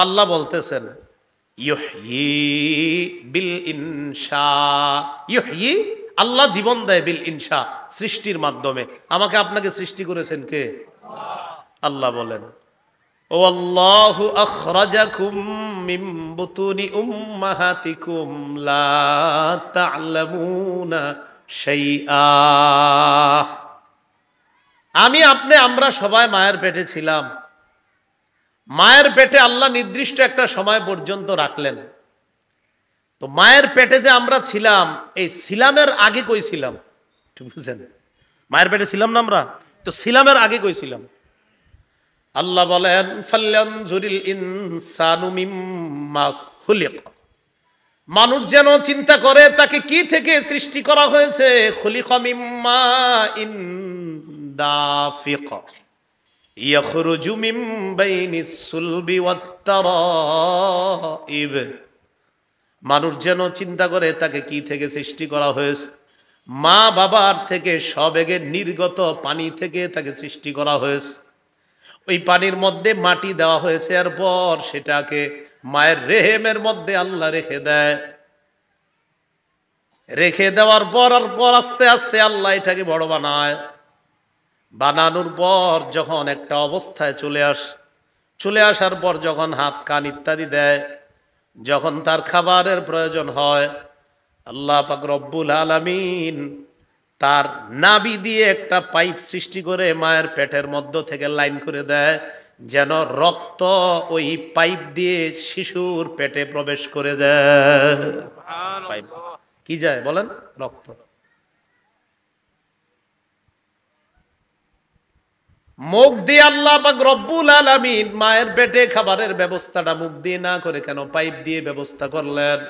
আল্লাহ বলতেছেন ইউহয়ি বিল ইনশা, ইউহয়ি আল্লাহ জীবন দেয় বিল ইনশা সৃষ্টির মাধ্যমে। আমাকে আপনাকে সৃষ্টি করেছেন কে? আল্লাহ বলেন ওয়াল্লাহু আখরাজাকুম মিন বুতুনি উম্মাহাতিকুম লা তা'লামুনা শাইআ। আমরা সবাই মায়ের পেটে ছিলাম। মায়ের পেটে আল্লাহ নির্দিষ্ট একটা সময় পর্যন্ত রাখলেন। তো মায়ের পেটে যে আমরা ছিলাম, এই ছিলামের আগে কই ছিলাম একটু বুঝেন। মায়ের পেটে ছিলাম না আমরা, তো ছিলামের আগে কই ছিলাম? আল্লাহ বলেন ফালয়ানজুরিল ইনসানু মিম্মা খুলিক। মানুষ যেন চিন্তা করে তাকে কি থেকে সৃষ্টি করা হয়েছে। খুলিকা মিম্মা ইন দাফিক ইয়াখরুজু মিন বাইনিস সুলবি ওয়াত তারাইব। মানুষ যেন চিন্তা করে তাকে কি থেকে সৃষ্টি করা হয়েছে। মা বাবার থেকে সবেগে নির্গত পানি থেকে তাকে সৃষ্টি করা হয়েছে। ওই পানির মধ্যে মাটি দেওয়া হয়েছে, এরপর সেটাকে মায়ের রেহেমের মধ্যে আল্লাহ রেখে দেয়। রেখে দেওয়ার পর আস্তে আস্তে আল্লাহ এটাকে বড় বানায়। বানানোর পর যখন একটা অবস্থায় চলে আসার পর যখন হাত কান ইত্যাদি দেয়, যখন তার খাবারের প্রয়োজন হয়, আল্লাহ পাক রব্বুল আলামিন তার নাভি দিয়ে একটা পাইপ সৃষ্টি করে মায়ের পেটের মধ্য থেকে লাইন করে দেয়, যেন রক্ত ওই পাইপ দিয়ে শিশুর পেটে প্রবেশ করে যায়। পাইপ কি যায় বলেন? রক্ত। মুখ দিয়ে আল্লাহ পাক রব্বুল আলামিন মায়ের পেটে খাবারের ব্যবস্থাটা মুখ দিয়ে না করে কেন পাইপ দিয়ে ব্যবস্থা করলেন?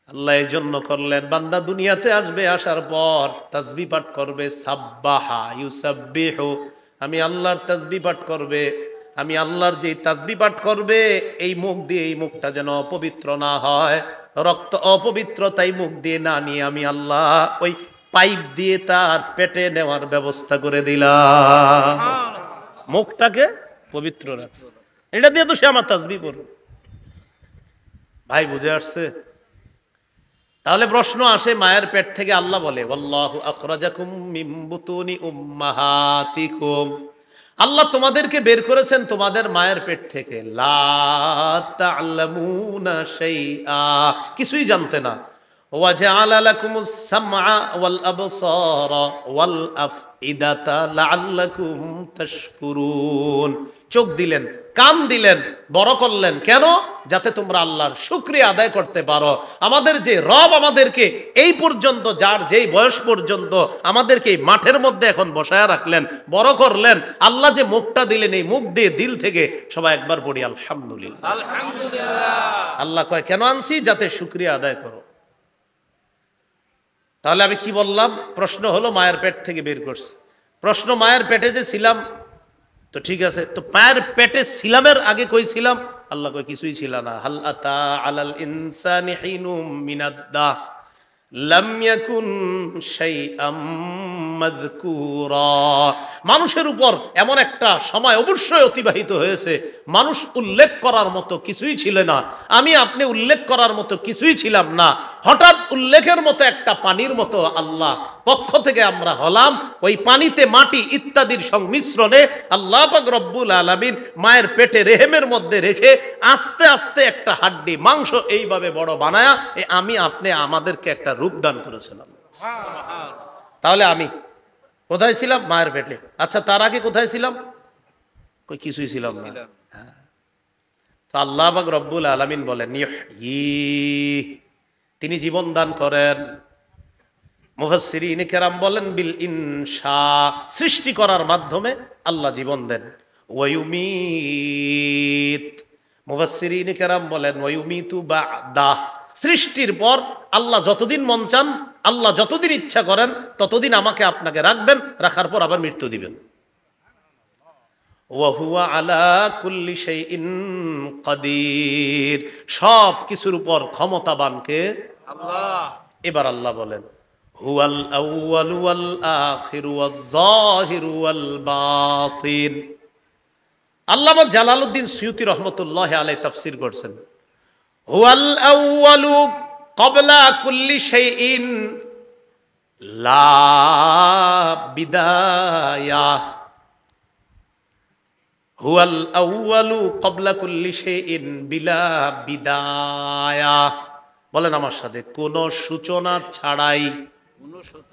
আল্লাহ এই জন্য করলেন, বান্দা দুনিয়াতে আসবে, আসার পর তাসবিহ পাঠ করবে, সাব্বাহা ইউসাব্বিহু, আমি আল্লাহর তাসবিহ পাঠ করবে। আমি আল্লাহর যে তাসবিহ পাঠ করবে, এই মুখ দিয়ে, এই মুখটা যেন অপবিত্র না হয়, রক্ত অপবিত্র, তাই মুখ দিয়ে না নিয়ে আমি আল্লাহ ওই পাইপ দিয়ে তার পেটে নেওয়ার ব্যবস্থা করে দিলাম। মুখটাকে পবিত্র রাখছে, এটা দিয়ে তো সে আমার তাসবিহ পড়বে। ভাই বুঝে আসছে? তাহলে প্রশ্ন আসে, মায়ের পেট থেকে আল্লাহ বলে ওয়াল্লাহু আখরাজাকুম মিন বুতুনি উম্মাহাতিকুম, আল্লাহ তোমাদেরকে বের করেছেন তোমাদের মায়ের পেট থেকে। লা তা'লামুনা শাইআ, কিছুই জানতে না। ওয়া জাআলা লাকুমুস সামআ ওয়াল আবসারা ওয়াল আফইদাতা লাআল্লাকুম তাশকুরুন, চোখ দিলেন, কান দিলেন, বড় করলেন কেন? যাতে তোমরা আল্লাহর শুকরিয়া আদায় করতে পারো। আমাদের যে রব আমাদেরকে এই পর্যন্ত, যার যেই বয়স পর্যন্ত আমাদেরকে এই মাঠের মধ্যে এখন বসায় রাখলেন, বড় করলেন, আল্লাহ যে মুখটা দিলেন, এই মুখ দিয়ে দিল থেকে সবাই একবার পড়ি আলহামদুলিল্লাহ। আলহামদুলিল্লাহ। আল্লাহ কয় কেন আনছি? যাতে শুকরিয়া আদায় করো। তাহলে আমি কি বললাম? প্রশ্ন হলো মায়ের পেট থেকে বের করছে। প্রশ্ন, মায়ের পেটে যে ছিলাম, তো ঠিক আছে, তো মায়ের পেটে ছিলামের আগে কই ছিলাম? আল্লাহ কয় কিছুই ছিল না। হাল আতা আলাল ইনসানি হিনুম মিনাদ-দাহ লাম ইয়াকুন শাইআম মাযকুরা, মানুষের উপর এমন একটা সময় অবশ্যই অতিবাহিত হয়েছে, মানুষ উল্লেখ করার মতো কিছুই ছিল না। আমি আপনি উল্লেখ করার মতো কিছুই ছিলাম না। হঠাৎ উল্লেখের মতো একটা পানির মতো আল্লাহ পক্ষ থেকে আমরা হলাম। ওই পানিতে মাটি ইত্যাদির সংমিশ্রণে আল্লাহ পাক রব্বুল আলামিন মায়ের পেটে রেহেমের মধ্যে রেখে আস্তে আস্তে একটা হাড্ডি মাংস এইভাবে বড় বানায়া আমি আপনি আমাদেরকে একটা রূপ দান করেছিলাম। তাহলে আমি কোথায় ছিলাম? মায়ের পেটে। আচ্ছা, তার আগে কোথায় ছিলাম? কই কিছুই ছিলাম না। তো আল্লাহ পাক রব্বুল আলামিন বলেন তিনি জীবন দান করেন। মুফাসসিরিন কেরাম বলেন বিল ইনশা, সৃষ্টি করার মাধ্যমে আল্লাহ জীবন দেন। ওয়ায়ুমিত, মুফাসসিরিন কেরাম বলেন ওয়ায়ুমিতু বা'দা, সৃষ্টির পর আল্লাহ যতদিন মন চান, আল্লাহ যতদিন ইচ্ছা করেন ততদিন আমাকে আপনাকে রাখবেন, রাখার পর আবার মৃত্যু দিবেন। ওয়া হুয়া আলা কুল্লি শাইইন কাদির, সব কিছুর উপর ক্ষমতাবান কে? আল্লাহ। এবার আল্লাহ বলেন হুয়াল আউয়ালু ওয়াল আখিরু ওয়াজ জাহিরু ওয়াল বাতিন, আল্লামা জালালউদ্দিন সুয়ুতী রহমতুল্লাহ আলাইহি তাফসীর করছেন, হুয়াল আউয়ালু ক্বাবলা কুল্লি শাইইন লা বিদায়া। হুয়াল আউয়ালু ক্বাবলা কুল্লি শাইইন বিলা বিদায়া। বলেন আমার সাথে, কোন সূচনা ছাড়াই,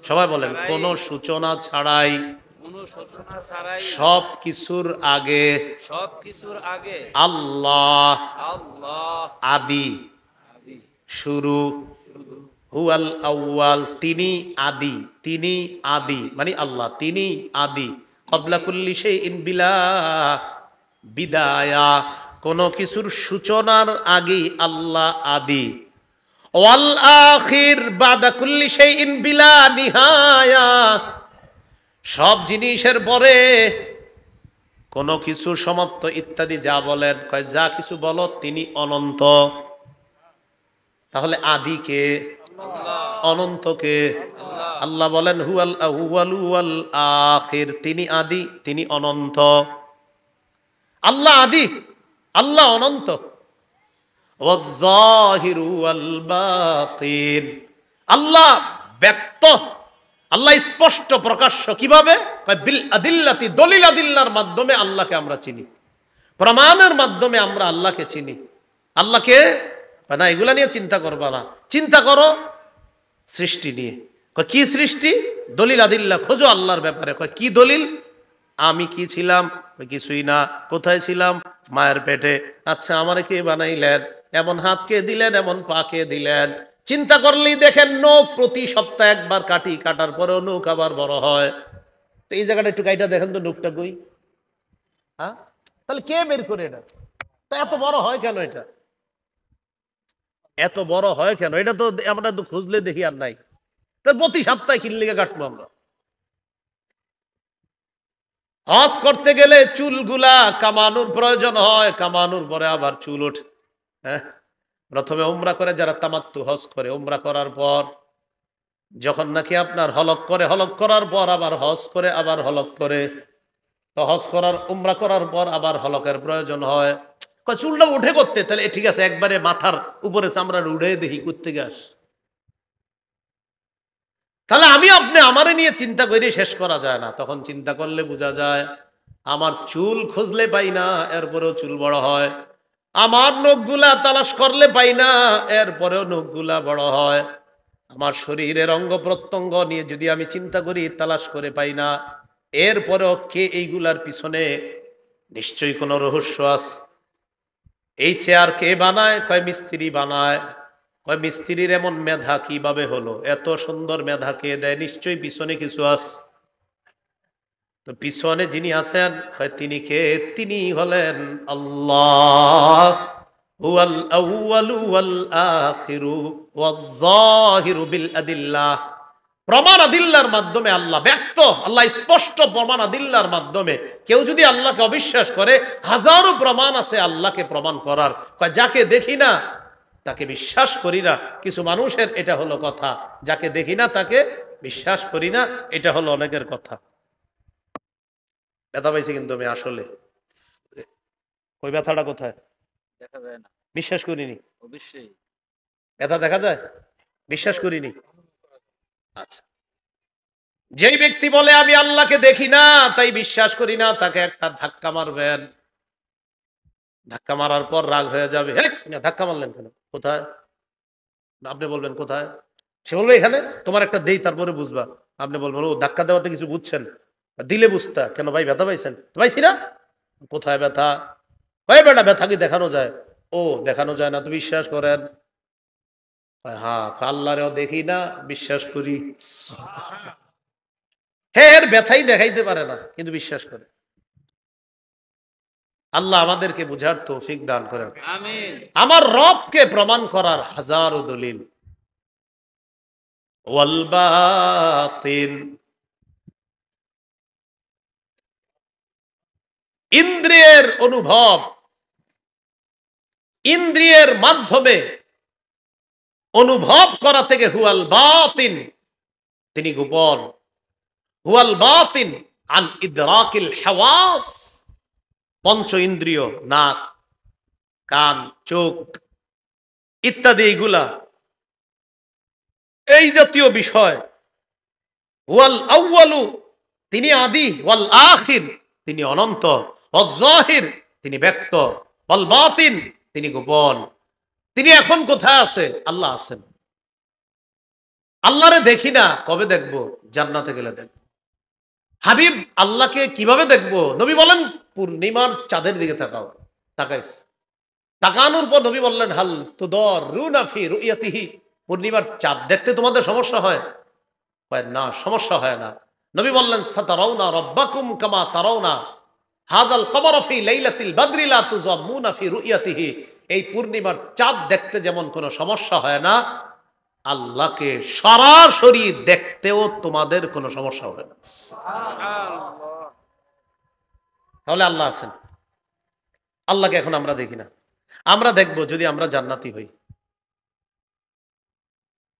সবাই বলেন, কোন সূচনা ছাড়াই, সব কিছুর আগে, আল্লাহ আদি, শুরু। হুয়াল আউয়াল, তিনি আদি, তিনি আদি মানে আল্লাহ, তিনি আদি। ক্বাবলা কুল্লি শাইইন বিলা বিদায়া, কোন কিছুর সূচনার আগে আল্লাহ আদি। ওয়াল আখির বাদা কুল্লি শাইইন বিলা নিহায়া, সব জিনিসের পরে কোন কিছু সমাপ্ত ইত্যাদি যা বলেন, কয় যা কিছু বলো তিনি অনন্ত। তাহলে আদি কে? অনন্ত কে? আল্লাহ বলেন হুয়াল আউয়ালু ওয়াল আখির, তিনি আদি, তিনি অনন্ত। আল্লাহ আদি, আল্লাহ অনন্ত। ওয়াজ যাহিরু ওয়াল বাতিন, আল্লাহ ব্যক্ত, আল্লাহ স্পষ্ট প্রকাশ্য। কিভাবে? বিল আদিল্লাতি, দলিল আদিল্লার মাধ্যমে আল্লাহকে আমরা চিনি, প্রমাণের মাধ্যমে আমরা আল্লাহকে চিনি। আল্লাহকে না এগুলা নিয়ে চিন্তা করবা না, চিন্তা করো সৃষ্টি নিয়ে। কি সৃষ্টি? দলিল আদিল্লা খোঁজো আল্লাহর ব্যাপারে। কি দলিল? আমি কি ছিলাম? কিছুই না। কোথায় ছিলাম? মায়ের পেটে। আচ্ছা, আমারে কে বানাইলেন? এমন হাত কে দিলেন, এমন পা কে দিলেন? চিন্তা করলেই দেখেন নখ প্রতি সপ্তাহে একবার কাটি, কাটার পরেও নখ আবার বড় হয়। তো এই জায়গাটা একটু কাইটা দেখেন তো, নখটা কই? হ্যাঁ, তাহলে কে বের করে এটা? তা এত বড় হয় কেন? এটা এত বড় হয় কেন? এটা তো আমরা তো খুঁজলে দেখি আর নাই। তো প্রতি সপ্তাহে কিনলে কাটবো আমরা। হজ করতে গেলে চুলগুলা কামানোর প্রয়োজন হয়, কামানোর পরে আবার চুল ওঠে। হ্যাঁ, প্রথমে উমরা করে যারা তামাত্তু হজ করে, উমরা করার পর যখন নাকি আপনার হলক করে, হলক করার পর আবার হজ করে, আবার হলক করে, তো হজ করার উমরা করার পর আবার হলকের প্রয়োজন হয়। চুলটা উঠে করতে, তাহলে ঠিক আছে, একবারে মাথার উপরে চামড়া উঠে দেখি করতে গাছ। তাহলে আমি আপনি আমারে নিয়ে চিন্তা করে শেষ করা যায় না। তখন চিন্তা করলে বোঝা যায় আমার চুল খুঁজলে পাই না, এরপরেও চুল বড় হয়। আমার নখগুলা তালাশ করলে পাই না, এরপরেও নখগুলা বড় হয়। আমার শরীরের অঙ্গ প্রত্যঙ্গ নিয়ে যদি আমি চিন্তা করি, তালাশ করে পাই না, এরপরেও কে এইগুলার পিছনে নিশ্চয়ই কোনো রহস্য আছে। এই চেয়ার কে বানায়? কয় মিস্ত্রি বানায়। কয় মিস্ত্রির এমন মেধা কিভাবে হলো? এত সুন্দর মেধা কে দেয়? নিশ্চয়ই পিছনে কিছু আছে। তো পিছনে যিনি আছেন, তিনি কে? তিনি হলেন আল্লাহ। হুয়াল আউয়ালু ওয়াল আখিরু ওয়াজ যাহিরু বিল আদিল্লাহ। প্রমাণ আদিল্লার মাধ্যমে আল্লাহ ব্যক্ত, আল্লাহ স্পষ্ট প্রমাণ আদিল্লার মাধ্যমে। কেউ যদি আল্লাহকে অবিশ্বাস করে, হাজারো প্রমাণ আছে আল্লাহকে প্রমাণ করার। যাকে দেখি না তাকে বিশ্বাস করি না। কিছু মানুষের এটা হলো কথা, যাকে দেখি না তাকে বিশ্বাস করি না, এটা হলো অনেকের কথা। ব্যথা পাইছি কিন্তু আমি আসলে। ওই ব্যথাটা কোথায়? দেখা যায় না, বিশ্বাস করিনি। অবশ্যই ব্যথা দেখা যায়, বিশ্বাস করিনি। আচ্ছা, যেই ব্যক্তি বলে আমি আল্লাহকে দেখি না তাই বিশ্বাস করি না, তাকে একটা ধাক্কা মারবেন। ধাক্কা মারার পর রাগ হয়ে যাবে, ধাক্কা মারলেন কেন? কোথায়? আপনি বলবেন কোথায়? সে বলবে এখানে। তোমার একটা দেই, তারপরে বুঝবা। আপনি বলবেন ও ধাক্কা দেওয়াতে কিছু বুঝছেন, দিলে বুঝতা। কেন ভাই, ব্যথা পাইছেন? পাইছি না। কোথায় ব্যথা? ভাই বেটা, ব্যথা কি দেখানো যায়? ও দেখানো যায় না তো বিশ্বাস করেন? হ্যাঁ, আল্লাহরেও দেখি না, বিশ্বাস করি। হ্যাঁ, এর ব্যথাই দেখাইতে পারে না, কিন্তু বিশ্বাস করে। আল্লাহ আমাদেরকে বুঝার তৌফিক দান করেন, আমিন। আমার রবকে প্রমাণ করার হাজারো দলিল। ওয়াল বাতিন, ইন্দ্রিয়ের অনুভব, ইন্দ্রিয়ের মাধ্যমে অনুভব করা থেকে হুয়াল বাতিন, তিনি গোপন। হুয়াল বাতিন আন ইদরাকিল হাওয়াস, পঞ্চ ইন্দ্রিয়, নাক, কান, চোখ ইত্যাদি, এইগুলা এই জাতীয় বিষয়। ওয়াল আউয়ালু, তিনি আদি, ওয়াল আখির, তিনি অনন্ত, ওয়াল যাহির, তিনি ব্যক্ত, ওয়াল বাতিন, তিনি গোপন। তিনি এখন কোথায় আছে? আল্লাহ আছেন। আল্লাহরে দেখি না, কবে দেখব? জান্নাতে গেলে দেখব। হাবিব আল্লাহকে কিভাবে দেখব? নবী বলেন পূর্ণিমার চাঁদের দিকে তাকাও। তাকাইস, তাকানোর পর নবী বললেন হাল তুদাররুনা ফি রুইয়াতিহি, পূর্ণিমার চাঁদ দেখতে তোমাদের সমস্যা হয়? না, সমস্যা হয় না। নবী বললেন সাতারাউনা রাব্বাকুম কামা তারাউনা হাদাল কমর ফি লাইলাতিল বদরি লা তুযাম্মুনা ফি রুইয়াতিহি, এই পূর্ণিমার চাঁদ দেখতে যেমন কোনো সমস্যা হয় না, আল্লাহকে সরাসরি দেখতেও তোমাদের কোনো সমস্যা হবে না। তাহলে আল্লাহ আছেন। আল্লাহকে এখন আমরা দেখি না, আমরা দেখব যদি আমরা জান্নাতি হই।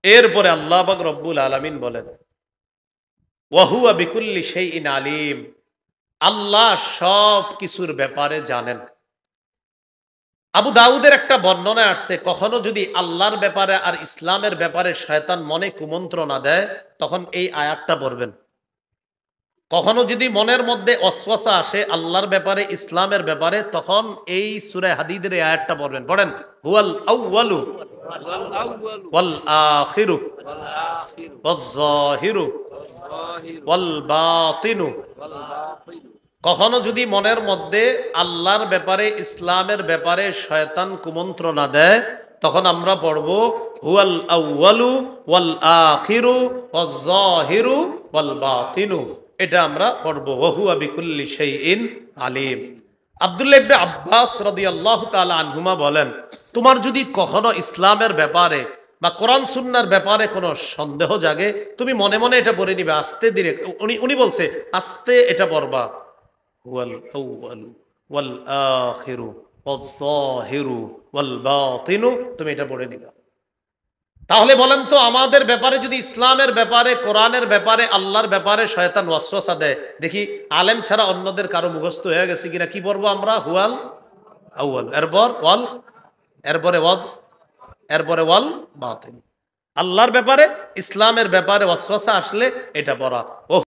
এরপরে আল্লাহ পাক রব্বুল আলামিন বলেন ওয়া হুয়া বিকুল্লি শাইইন আলিম, আল্লাহ সব কিছুর ব্যাপারে জানেন। আবু দাউদের একটা বর্ণনায় আসছে, কখনো যদি আল্লাহর ব্যাপারে আর ইসলামের ব্যাপারে শয়তান মনে কুমন্ত্রণা দেয়, তখন এই আয়াতটা পড়বেন। কখনো যদি মনের মধ্যে অসওয়াসা আসে আল্লাহর ব্যাপারে, ইসলামের ব্যাপারে, তখন এই সূরা হাদীদের এই আয়াতটা পড়বেন। পড়েন হুয়াল আউয়ালু ওয়াল আখিরু ওয়াজ যাহিরু ওয়াল বাতিনু। কখনো যদি মনের মধ্যে আল্লাহর ব্যাপারে, ইসলামের ব্যাপারে শয়তান কুমন্ত্রণা দেয়, তখন আমরা পড়ব হুয়াল আউয়ালু ওয়াল আখিরু ওয়াজ যাহিরু ওয়াল বাতিনু। এটা আমরা পড়ব ওয়া হুয়া বিকুল্লি শাইইন আলিম। আব্দুল্লাহ ইবনে আব্বাস রাদিয়াল্লাহু তাআলা আনহুমা বলেন, তোমার যদি কখনো ইসলামের ব্যাপারে বা কোরআন সুন্নাহর ব্যাপারে কোনো সন্দেহ জাগে, তুমি মনে মনে এটা পড়ে নিবে, আস্তে ধীরে। উনি বলছে আস্তে এটা পড়বা, হুয়াল আউয়ালু ওয়াল আখিরু ওয়াজ যাহিরু ওয়াল বাতিনু, তুমি এটা পড়ে নিবা। তাহলে বলেন তো, আমাদের ব্যাপারে যদি ইসলামের ব্যাপারে, কোরআনের ব্যাপারে, আল্লাহর ব্যাপারে শয়তান ওয়াসওয়াসা দেয়, দেখি আলেম ছাড়া অন্যদের কারো মুখস্থ হয়ে গেছে কিনা। কি পড়বো আমরা? হুয়াল আউয়াল, এরপর ওয়াল, এরপরে ওয়াজ, এরপরে ওয়াল বাতিন। আল্লাহর ব্যাপারে, ইসলামের ব্যাপারে ওয়াসওয়াসা আসলে এটা পড়া। ও